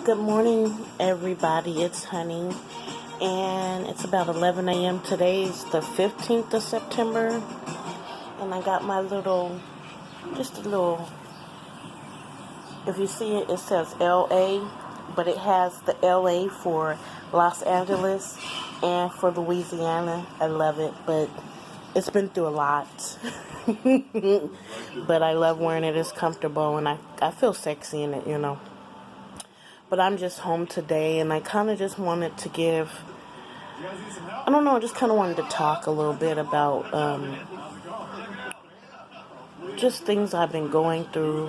Good morning, everybody. It's Honey, and it's about 11 a.m. Today is the 15th of September, and I got my just a little, if you see it, it says LA, but it has the LA for Los Angeles and for Louisiana. I love it, but it's been through a lot. But I love wearing it. It's comfortable, and I feel sexy in it. But I'm just home today, and I kind of just wanted to I don't know, I just kind of wanted to talk a little bit about just things I've been going through,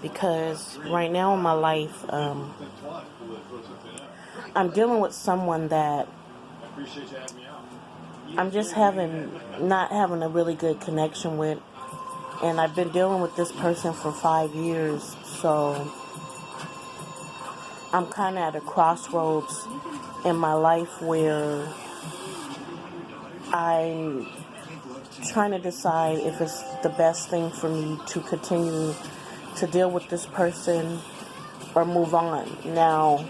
because right now in my life, I'm dealing with someone that I'm just not having a really good connection with, and I've been dealing with this person for 5 years, so I'm kind of at a crossroads in my life where I'm trying to decide if it's the best thing for me to continue to deal with this person or move on. Now,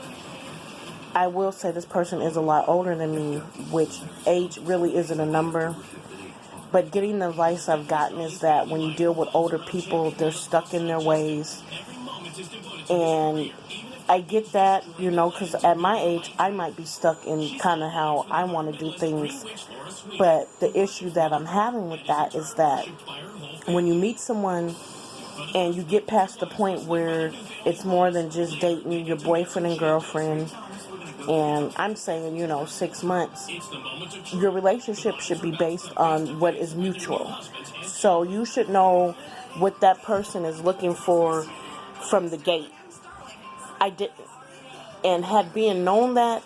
I will say this person is a lot older than me, which age really isn't a number. But getting the advice I've gotten is that when you deal with older people, they're stuck in their ways. And I get that, because at my age, I might be stuck in kind of how I want to do things. But the issue that I'm having with that is that when you meet someone and you get past the point where it's more than just dating your boyfriend and girlfriend, and I'm saying, 6 months, your relationship should be based on what is mutual. So you should know what that person is looking for from the gate. I didn't. And had being known that,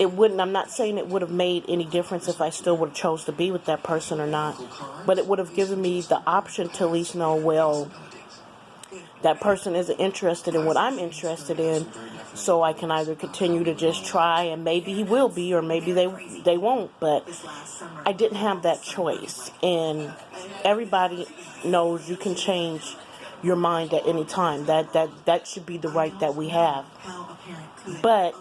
I'm not saying it would have made any difference if I still would have chose to be with that person or not, but it would have given me the option to at least know, well, that person isn't interested in what I'm interested in, so I can either continue to just try, and maybe he will be, or maybe they won't, but I didn't have that choice. And everybody knows you can change your mind at any time. That should be the right that we have. But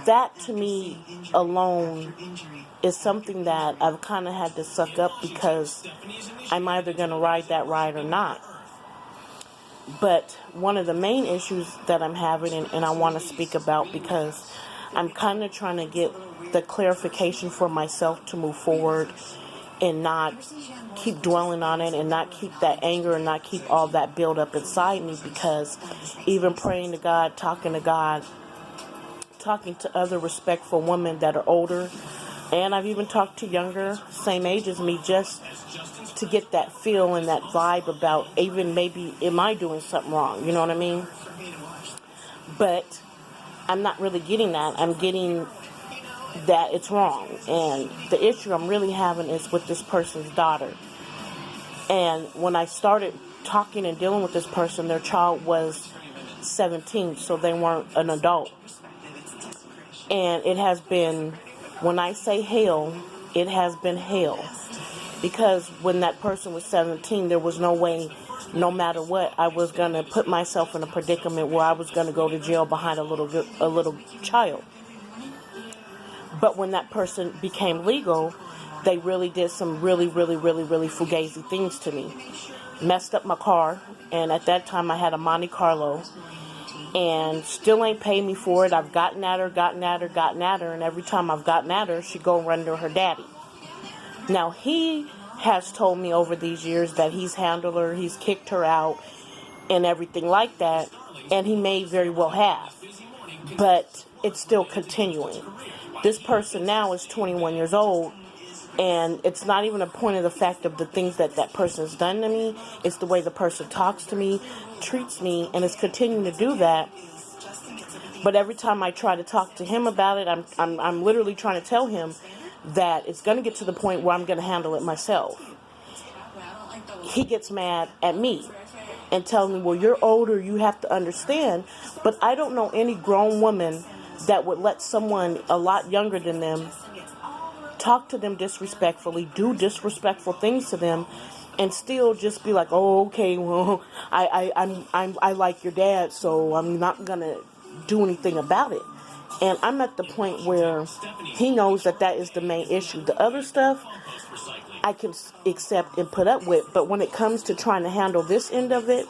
that, to me alone, is something that I've kind of had to suck up, because I'm either going to ride that ride or not. But one of the main issues that I'm having, and I want to speak about, because I'm kind of trying to get the clarification for myself to move forward and not keep dwelling on it, and not keep that anger, and not keep all that build up inside me, because even praying to God, talking to other respectful women that are older, and I've even talked to younger, same age as me, just to get that feel and that vibe about even maybe, am I doing something wrong? You know what I mean? But I'm not really getting that. I'm getting that it's wrong. And the issue I'm really having is with this person's daughter. And when I started talking and dealing with this person, their child was 17, so they weren't an adult. And it has been, when I say hell, it has been hell. Because when that person was 17, there was no way, no matter what, I was going to put myself in a predicament where I was going to go to jail behind a little child. But when that person became legal, they really did some really, really, really, really fugazi things to me. Messed up my car, and at that time I had a Monte Carlo, and still ain't paid me for it. I've gotten at her, and every time I've gotten at her, she go run to her daddy. Now, he has told me over these years that he's handled her, he's kicked her out, and everything like that, and he may very well have. But it's still continuing. This person now is 21 years old, and it's not even a point of the fact of the things that person's done to me. It's the way the person talks to me, treats me, and is continuing to do that. But every time I try to talk to him about it, I'm literally trying to tell him that it's going to get to the point where I'm going to handle it myself. He gets mad at me and tells me, well, you're older, you have to understand. But I don't know any grown woman that would let someone a lot younger than them talk to them disrespectfully, do disrespectful things to them, and still just be like, oh, okay, well, I like your dad, so I'm not gonna do anything about it. And I'm at the point where he knows that that is the main issue. The other stuff I can accept and put up with, but when it comes to trying to handle this end of it,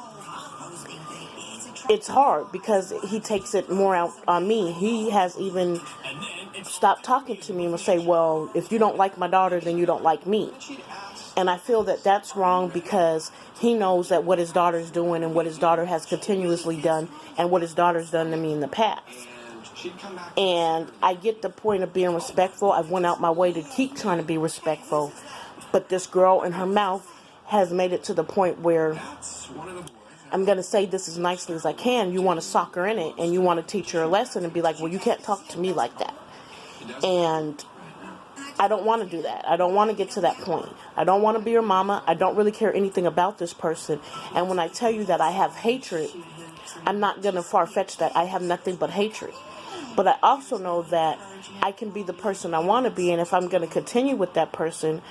it's hard because he takes it more out on me. He has even stopped talking to me and will say, well, if you don't like my daughter, then you don't like me. And I feel that that's wrong because he knows that what his daughter's doing and what his daughter has continuously done and what his daughter's done to me in the past. And I get the point of being respectful. I've went out my way to keep trying to be respectful. But this girl in her mouth has made it to the point where I'm going to say this as nicely as I can. You want to sock her in it and you want to teach her a lesson and be like, well, you can't talk to me like that. And I don't want to do that. I don't want to get to that point. I don't want to be your mama. I don't really care anything about this person. And when I tell you that I have hatred, I'm not going to far-fetch that. I have nothing but hatred. But I also know that I can be the person I want to be, and if I'm going to continue with that person,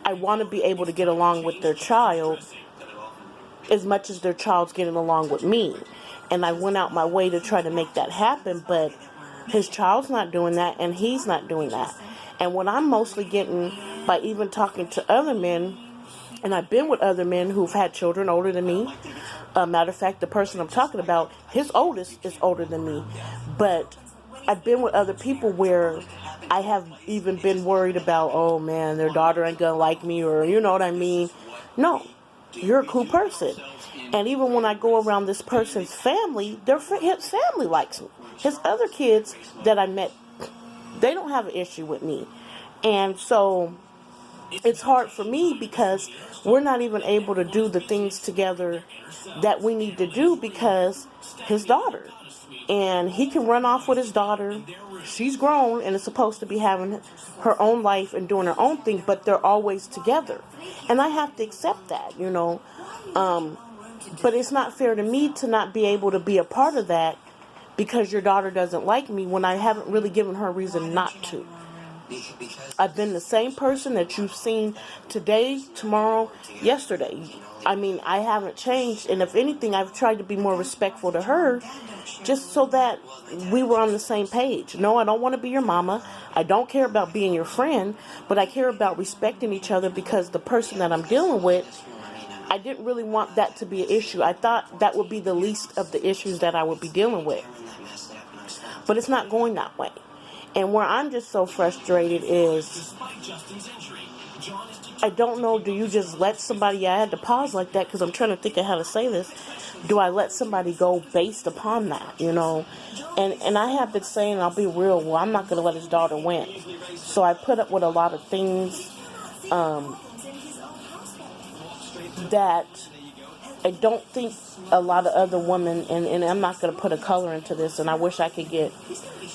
I want to be able to get along with their child as much as their child's getting along with me. And I went out my way to try to make that happen, but his child's not doing that, and he's not doing that. And what I'm mostly getting by even talking to other men, and I've been with other men who've had children older than me. Matter of fact, the person I'm talking about, his oldest is older than me. But I've been with other people where I have even been worried about, oh man, their daughter ain't gonna like me, or you know what I mean. No, you're a cool person. And even when I go around this person's family, his family likes me. His other kids that I met, they don't have an issue with me. And so it's hard for me because we're not even able to do the things together that we need to do because his daughter. And he can run off with his daughter. She's grown and is supposed to be having her own life and doing her own thing, but they're always together. And I have to accept that, you know. But it's not fair to me to not be able to be a part of that because your daughter doesn't like me when I haven't really given her a reason not to. I've been the same person that you've seen today, tomorrow, yesterday. I mean, I haven't changed, and if anything, I've tried to be more respectful to her just so that we were on the same page. No, I don't want to be your mama. I don't care about being your friend, but I care about respecting each other because the person that I'm dealing with, I didn't really want that to be an issue. I thought that would be the least of the issues that I would be dealing with. But it's not going that way. And where I'm just so frustrated is, I don't know, do you just let somebody, I had to pause like that because I'm trying to think of how to say this. Do I let somebody go based upon that, you know? And I have been saying, I'll be real, well, I'm not going to let his daughter win. So I put up with a lot of things that I don't think a lot of other women, and I'm not going to put a color into this, and I wish I could get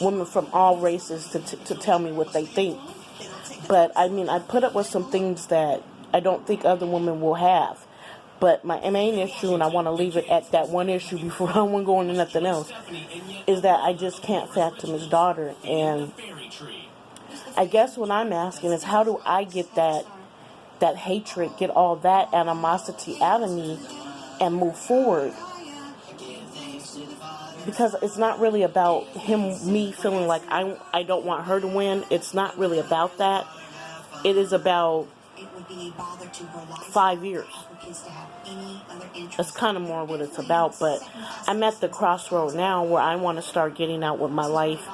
women from all races to tell me what they think. But, I mean, I put up with some things that I don't think other women will have. But my main issue, and I want to leave it at that one issue before I want to go into nothing else, is that I just can't fathom his daughter. And I guess what I'm asking is, how do I get that hatred, get all that animosity out of me and move forward? Because it's not really about me feeling like I don't want her to win. It's not really about that. It is about 5 years. That's kind of more what it's about. But I'm at the crossroad now where I want to start getting out with my life,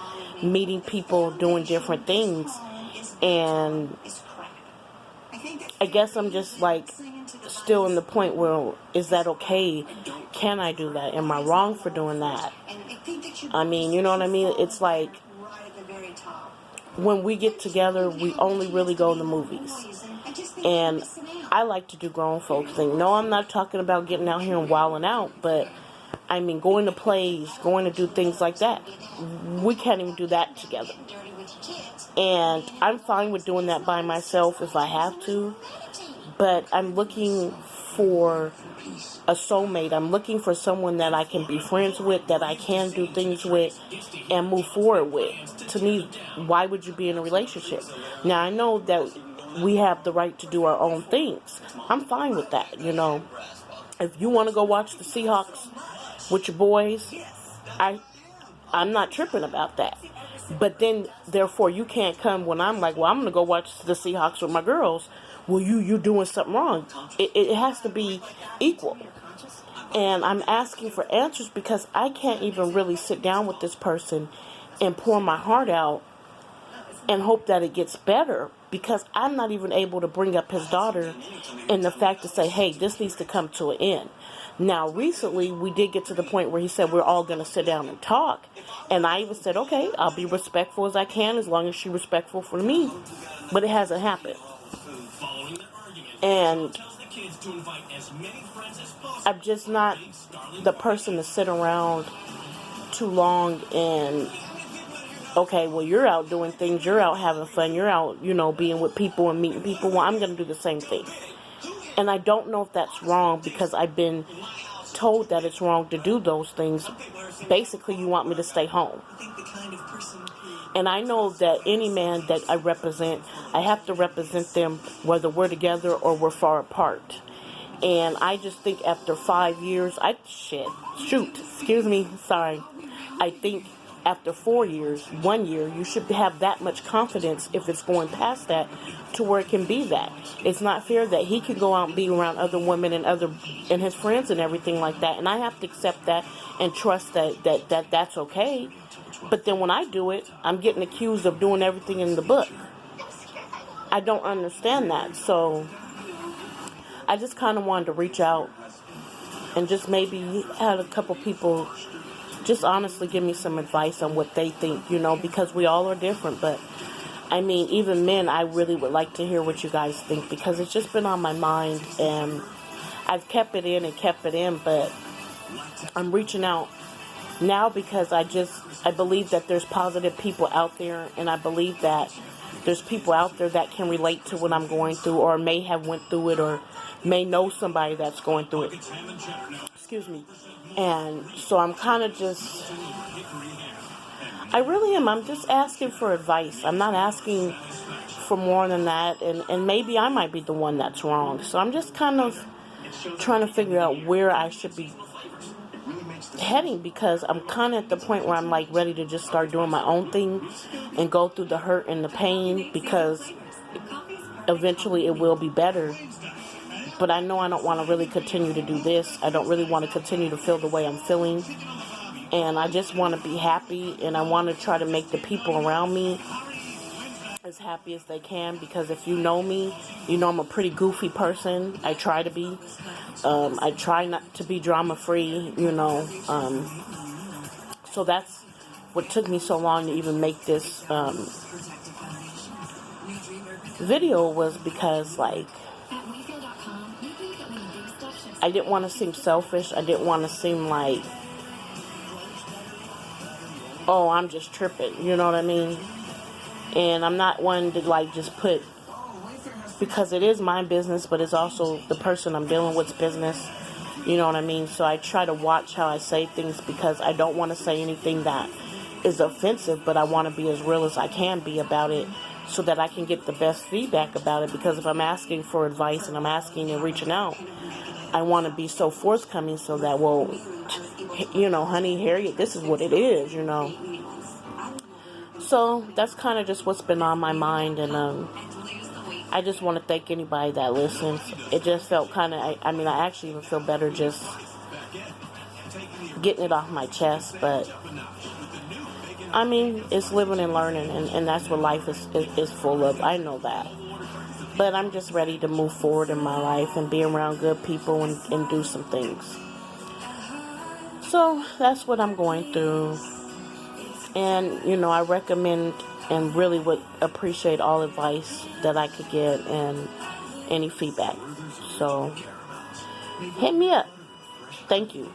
meeting people, doing different things. And I guess I'm just like still in the point where, is that okay? Can I do that? Am I wrong for doing that? I mean, you know what I mean? It's like when we get together, we only really go to the movies. And I like to do grown folks thing. No, I'm not talking about getting out here and wilding out, but I mean going to plays, going to do things like that. We can't even do that together. And I'm fine with doing that by myself if I have to, but I'm looking for a soulmate. I'm looking for someone that I can be friends with, that I can do things with, and move forward with. To me, why would you be in a relationship? Now, I know that we have the right to do our own things. I'm fine with that, you know. If you want to go watch the Seahawks with your boys, I I'm not tripping about that. But then, therefore, you can't come when I'm like, well, I'm going to go watch the Seahawks with my girls. Well, you're doing something wrong. It has to be equal. And I'm asking for answers because I can't even really sit down with this person and pour my heart out and hope that it gets better, because I'm not even able to bring up his daughter and the fact to say, hey, this needs to come to an end. Now, recently, we did get to the point where he said we're all going to sit down and talk. And I even said, okay, I'll be respectful as I can as long as she's respectful for me. But it hasn't happened. And I'm just not the person to sit around too long and, okay, well, you're out doing things, you're out having fun, you're out, being with people and meeting people. Well, I'm going to do the same thing. And I don't know if that's wrong, because I've been told that it's wrong to do those things. Basically, you want me to stay home. And I know that any man that I represent, I have to represent them whether we're together or we're far apart. And I just think after 5 years, I think after 4 years, 1 year, you should have that much confidence if it's going past that to where it can be that. It's not fair that he can go out and be around other women and his friends and everything like that. And I have to accept that and trust that's okay. But then when I do it, I'm getting accused of doing everything in the book. I don't understand that. So I just kind of wanted to reach out and just maybe have a couple people just honestly give me some advice on what they think, because we all are different. But I mean, even men, I really would like to hear what you guys think, because it's just been on my mind, and I've kept it in, but I'm reaching out now because I believe that there's positive people out there, and I believe that there's people out there that can relate to what I'm going through, or may have went through it, or may know somebody that's going through it. Excuse me. And so I'm kind of I really am. I'm just asking for advice. I'm not asking for more than that. And maybe I might be the one that's wrong. So I'm just kind of trying to figure out where I should be heading, because I'm kind of at the point where I'm like ready to just start doing my own thing and go through the hurt and the pain, because eventually it will be better. But I know I don't want to really continue to do this. I don't really want to continue to feel the way I'm feeling. And I just want to be happy, and I want to try to make the people around me as happy as they can, because if you know me, you know I'm a pretty goofy person. I try to be. I try not to be drama-free, So that's what took me so long to even make this video, was because, I didn't want to seem selfish. I didn't want to seem like, oh, I'm just tripping. You know what I mean? And I'm not one to just put, because it is my business, but it's also the person I'm dealing with's business. You know what I mean? So I try to watch how I say things, because I don't want to say anything that is offensive, but I want to be as real as I can be about it, so that I can get the best feedback about it. Because if I'm asking for advice and I'm asking and reaching out, I want to be so forthcoming, so that, well, honey, Harriet, this is what it is, So that's kind of just what's been on my mind, and I just want to thank anybody that listens. It just felt kind of, I actually even feel better just getting it off my chest, but it's living and learning, and that's what life is full of. I know that. But I'm just ready to move forward in my life and be around good people and do some things. So that's what I'm going through. And, I recommend and really would appreciate all advice that I could get and any feedback. So hit me up. Thank you.